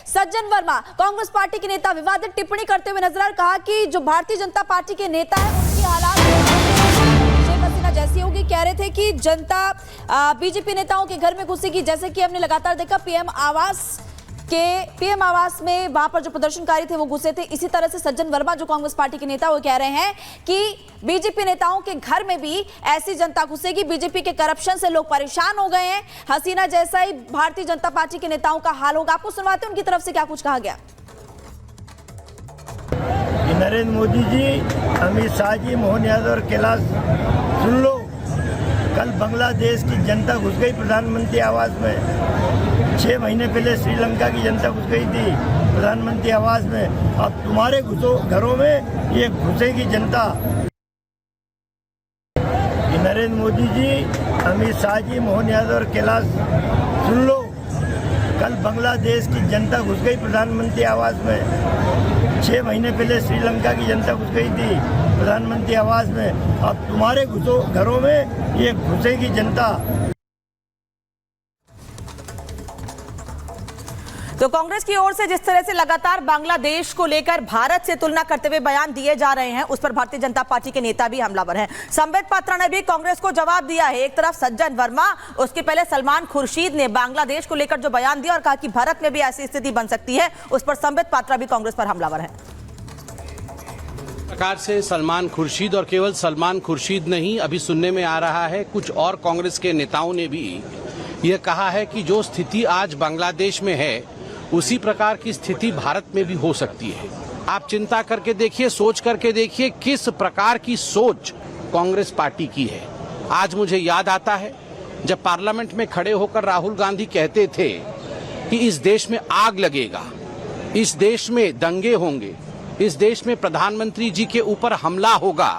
सज्जन Verma Congress party के नेता विवादित टिप्पणी करते हुए नजर आए, कहा कि जो भारतीय जनता पार्टी के नेता है उनकी हालात शेख हसीना जैसी होगी। कह रहे थे कि जनता बीजेपी नेताओं के घर में घुसेगी, जैसे कि हमने लगातार देखा पीएम आवास में वहां पर जो प्रदर्शनकारी थे वो घुसे थे। इसी तरह से सज्जन वर्मा जो कांग्रेस पार्टी के नेता वो कह रहे हैं कि बीजेपी नेताओं के घर में भी ऐसी जनता घुसेगी। बीजेपी के करप्शन से लोग परेशान हो गए हैं, हसीना जैसा ही भारतीय जनता पार्टी के नेताओं का हाल होगा। आपको सुनवाते हैं उनकी तरफ से क्या कुछ कहा गया। नरेंद्र मोदी जी, अमित शाह जी, मोहन यादव और कैलाश, सुन लो, कल बांग्लादेश की जनता घुस गई प्रधानमंत्री आवास में। 6 महीने पहले श्रीलंका की जनता घुस गई थी प्रधानमंत्री आवास में। अब तुम्हारे घरों में ये घुसेगी जनता। नरेंद्र मोदी जी, अमित शाह जी, मोहन यादव और कैलाश, सुन लो, कल बांग्लादेश की जनता घुस गई प्रधानमंत्री आवास में। 6 महीने पहले श्रीलंका की जनता घुस गई थी प्रधानमंत्री आवास में। अब तुम्हारे घरों में ये घुसेगी जनता। तो कांग्रेस की ओर से जिस तरह से लगातार बांग्लादेश को लेकर भारत से तुलना करते हुए बयान दिए जा रहे हैं, उस पर भारतीय जनता पार्टी के नेता भी हमलावर हैं। संबित पात्रा ने भी कांग्रेस को जवाब दिया है। एक तरफ सज्जन वर्मा, उसके पहले सलमान खुर्शीद ने बांग्लादेश को लेकर जो बयान दिया और कहा कि भारत में भी ऐसी स्थिति बन सकती है, उस पर संबित पात्रा भी कांग्रेस पर हमलावर है। प्रकार से सलमान खुर्शीद, और केवल सलमान खुर्शीद नहीं, अभी सुनने में आ रहा है कुछ और कांग्रेस के नेताओं ने भी यह कहा है कि जो स्थिति आज बांग्लादेश में है उसी प्रकार की स्थिति भारत में भी हो सकती है। आप चिंता करके देखिए, सोच करके देखिए किस प्रकार की सोच कांग्रेस पार्टी की है। आज मुझे याद आता है जब पार्लियामेंट में खड़े होकर राहुल गांधी कहते थे कि इस देश में आग लगेगा, इस देश में दंगे होंगे, इस देश में प्रधानमंत्री जी के ऊपर हमला होगा।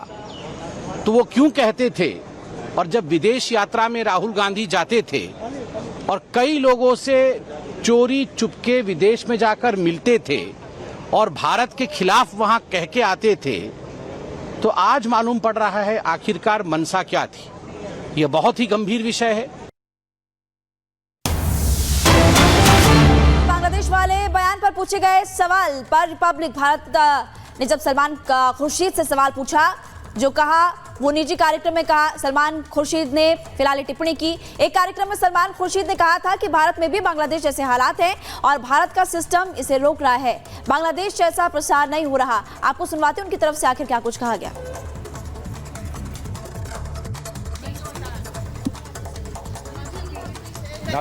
तो वो क्यों कहते थे? और जब विदेश यात्रा में राहुल गांधी जाते थे और कई लोगों से चोरी चुपके विदेश में जाकर मिलते थे और भारत के खिलाफ वहां कह के आते थे, तो आज मालूम पड़ रहा है आखिरकार मंशा क्या थी। यह बहुत ही गंभीर विषय है। बांग्लादेश वाले बयान पर पूछे गए सवाल पर रिपब्लिक भारत ने जब सलमान खुर्शीद से सवाल पूछा, जो कहा वो निजी कार्यक्रम में कहा, सलमान खुर्शीद ने फिलहाल टिप्पणी की। एक कार्यक्रम में सलमान खुर्शीद ने कहा था कि भारत में भी बांग्लादेश जैसे हालात हैं और भारत का सिस्टम इसे रोक रहा है, बांग्लादेश जैसा प्रसार नहीं हो रहा। आपको सुनवाते हैं उनकी तरफ से आखिर क्या कुछ कहा गया।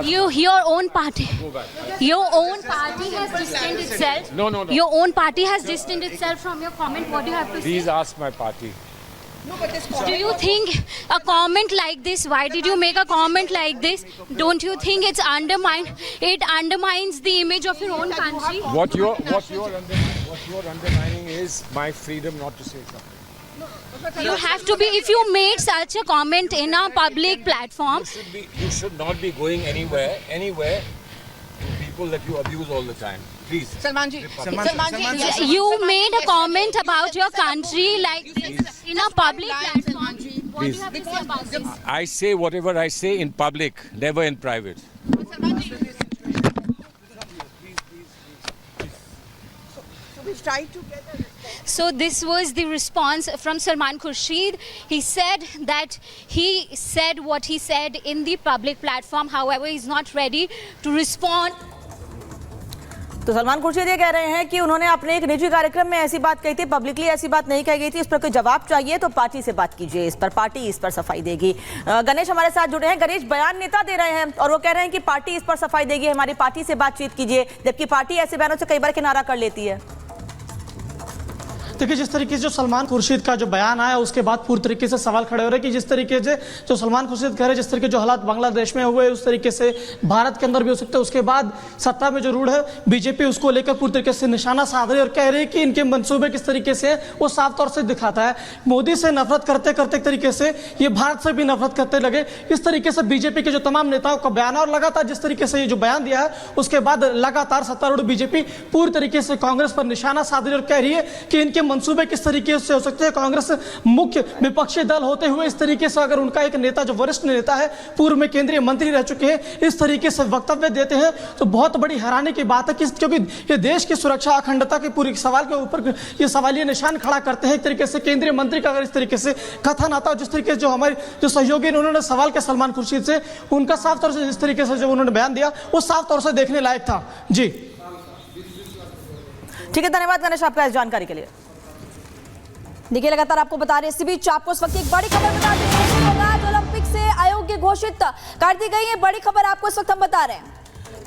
Your own party has distanced itself. No. Your own party has distanced itself from your comment. What do you have to say? Please ask my party. Do you think a comment like this? Why did you make a comment like this? Don't you think it undermines the image of your own country? What you're undermining is my freedom not to say something. You have to be. If you made such a comment in a public platform, You should not be going anywhere to people that you abuse all the time. Please. Salman ji, you made a comment about your country like this in a public platform. What do you have to say about this? I say whatever I say in public, never in private. So this was the response from Salman Khurshid. He said that he said what he said in the public platform. However, he's not ready to respond. तो सलमान खुर्शीद ये कह रहे हैं कि उन्होंने अपने एक निजी कार्यक्रम में ऐसी बात कही थी, पब्लिकली ऐसी बात नहीं कही गई थी। इस पर कोई जवाब चाहिए तो पार्टी से बात कीजिए, इस पर पार्टी इस पर सफाई देगी। गणेश हमारे साथ जुड़े हैं। गणेश, बयान नेता दे रहे हैं और वो कह रहे हैं कि पार्टी इस पर सफाई देगी, हमारी पार्टी से बातचीत कीजिए, जबकि पार्टी ऐसे बयानों से कई बार किनारा कर लेती है। देखिए, जिस तरीके से जो सलमान खुर्शीद का जो बयान आया उसके बाद पूरी तरीके से सवाल खड़े हो रहे हैं कि जिस तरीके से जो सलमान खुर्शीद कह रहे हैं, जिस तरीके जो हालात बांग्लादेश में हुए उस तरीके से भारत के अंदर भी हो सकते हैं। उसके बाद सत्ता में जो रूढ़ है बीजेपी उसको लेकर पूरी तरीके से निशाना साध रही है और कह रही है कि इनके मंसूबे किस तरीके से वो साफ तौर से दिखाता है। मोदी से नफरत करते करते एक तरीके से ये भारत से भी नफरत करते लगे। इस तरीके से बीजेपी के जो तमाम नेताओं का बयान है और लगातार जिस तरीके से ये जो बयान दिया है उसके बाद लगातार सत्तारूढ़ बीजेपी पूरी तरीके से कांग्रेस पर निशाना साध रही है और कह रही है कि इनके मंसूबे किस तरीके से हो सकते हैं। कांग्रेस मुख्य विपक्षी दल होते हुए इस तरीके से अगर उनका एक नेता, जो वरिष्ठ नेता है, पूर्व में केंद्रीय मंत्री रह चुके हैं, इस तरीके से वक्तव्य देते हैं तो बहुत बड़ी हैरानी की बात है कि क्योंकि ये देश की सुरक्षा अखंडता के पूरी सवाल के ऊपर ये सवालिया निशान खड़ा करते हैं। एक तरीके से केंद्रीय मंत्री का अगर इस तरीके से कथन आता है, जिस तरीके से जो हमारे जो सहयोगी उन्होंने सवाल किया सलमान खुर्शीद से, उनका साफ तौर से जिस तरीके से जो उन्होंने बयान दिया वो साफ तौर से देखने लायक था। जी ठीक है, धन्यवाद गणेश आपका इस जानकारी के लिए। देखिए, लगातार आपको बता रहे हैं, इसी बीच आपको इस वक्त एक बड़ी खबर बता दें, आज ओलंपिक से अयोग्य घोषित कर दी गई है। बड़ी खबर आपको इस वक्त हम बता रहे हैं।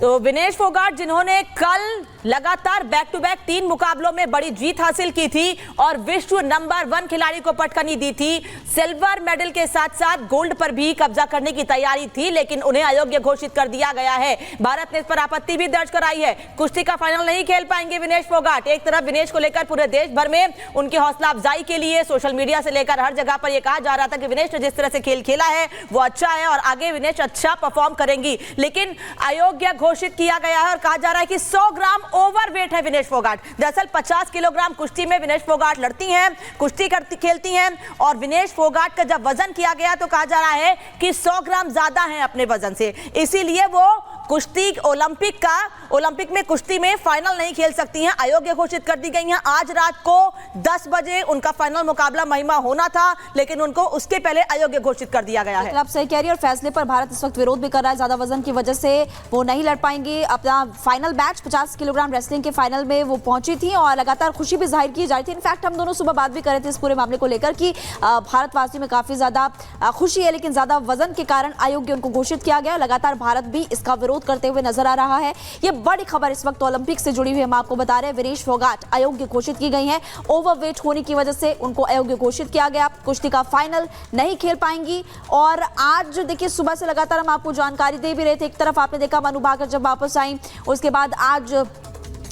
तो विनेश फोगाट, जिन्होंने कल लगातार बैक टू बैक 3 मुकाबलों में बड़ी जीत हासिल की थी और विश्व नंबर 1 खिलाड़ी को पटकनी दी थी, सिल्वर मेडल के साथ साथ गोल्ड पर भी कब्जा करने की तैयारी थी, लेकिन उन्हें अयोग्य घोषित कर दिया गया है। भारत ने इस पर आपत्ति भी दर्ज कराई है। कुश्ती का फाइनल नहीं खेल पाएंगे विनेश फोगाट। एक तरफ विनेश को लेकर पूरे देश भर में उनकी हौसला अफजाई के लिए सोशल मीडिया से लेकर हर जगह पर यह कहा जा रहा था कि विनेश ने जिस तरह से खेल खेला है वो अच्छा है और आगे विनेश अच्छा परफॉर्म करेंगी, लेकिन अयोग्य घोषित किया गया है और कहा जा रहा है कि 100 ग्राम ओवरवेट है विनेश फोगाट। दरअसल 50 किलोग्राम कुश्ती में विनेश फोगाट लड़ती हैं, कुश्ती खेलती हैं और विनेश फोगाट का जब वजन किया गया तो कहा जा रहा है कि 100 ग्राम ज्यादा है अपने वजन से, इसीलिए वो कुश्ती ओलंपिक में कुश्ती में फाइनल नहीं खेल सकती हैं, अयोग्य घोषित कर दी गई हैं। आज रात को 10 बजे उनका फाइनल मुकाबला महिमा होना था, लेकिन उनको उसके पहले अयोग्य घोषित कर दिया गया है। आप सही कह रही है और फैसले पर भारत इस वक्त विरोध भी कर रहा है। ज्यादा वजन की वजह से वो नहीं लड़ पाएंगे अपना फाइनल मैच। 50 किलोग्राम रेसलिंग के फाइनल में वो पहुंची थी और लगातार खुशी भी जाहिर की जा रही थी। इनफैक्ट हम दोनों सुबह बात भी कर रहे थे इस पूरे मामले को लेकर कि भारतवासियों में काफी ज्यादा खुशी है, लेकिन ज्यादा वजन के कारण अयोग्य उनको घोषित किया गया। लगातार भारत भी इसका विरोध करते हुए नजर आ रहा है। ये बड़ी खबर इस वक्त ओलंपिक से जुड़ी हुई हम आपको बता रहे हैं। विनेश फोगाट अयोग्य घोषित की गई हैं, ओवरवेट होने की वजह से उनको अयोग्य घोषित किया गया। कुश्ती का फाइनल नहीं खेल पाएंगी और आज देखिए सुबह से लगातार हम आपको जानकारी दे भी रहे थे। एक तरफ आपने देखा मनु भाकर जब वापस आई, उसके बाद आज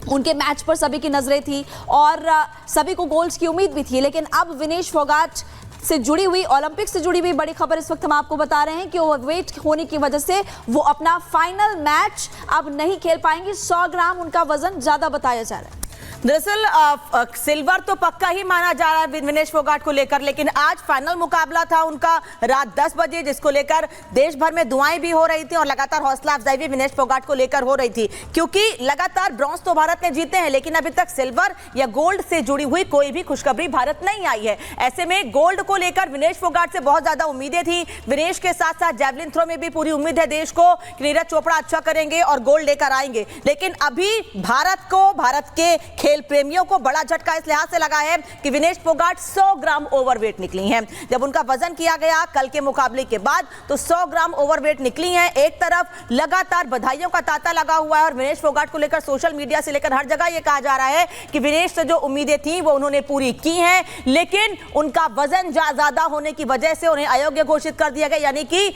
उनके मैच पर सभी की नजरें थी और सभी को गोल्ड की उम्मीद भी थी, लेकिन अब विनेश फोगाट से जुड़ी हुई, ओलंपिक से जुड़ी हुई बड़ी खबर इस वक्त हम आपको बता रहे हैं कि ओवरवेट होने की वजह से वो अपना फाइनल मैच अब नहीं खेल पाएंगी। 100 ग्राम उनका वजन ज्यादा बताया जा रहा है। दरअसल सिल्वर तो पक्का ही माना जा रहा है विनेश फोगाट को लेकर, लेकिन आज फाइनल मुकाबला था उनका रात 10 बजे, जिसको लेकर देश भर में दुआएं भी हो रही थी और लगातार हौसला अफजाई भी विनेश फोगाट को लेकर हो रही थी, क्योंकि लगातार ब्रॉन्ज तो भारत ने जीते हैं, लेकिन अभी तक सिल्वर या गोल्ड से जुड़ी हुई कोई भी खुशखबरी भारत नहीं आई है। ऐसे में गोल्ड को लेकर विनेश फोगाट से बहुत ज्यादा उम्मीदें थी। विनेश के साथ साथ जैवलिन थ्रो में भी पूरी उम्मीद है देश को कि नीरज चोपड़ा अच्छा करेंगे और गोल्ड लेकर आएंगे, लेकिन अभी भारत के खेल प्रेमियों को बड़ा झटका इस लिहाज से लगा है कि विनेश फोगाट 100 ग्राम ओवरवेट निकली हैं। जब उनका वजन किया गया कल के मुकाबले के बाद तो 100 ग्राम ओवरवेट निकली हैं। एक तरफ लगातार बधाइयों का तांता लगा हुआ है और विनेश फोगाट को लेकर सोशल मीडिया से लेकर हर जगह यह कहा जा रहा है कि विनेश से जो उम्मीदें थी वो उन्होंने पूरी की हैं, लेकिन उनका वजन ज्यादा होने की वजह से उन्हें अयोग्य घोषित कर दिया गया, यानी कि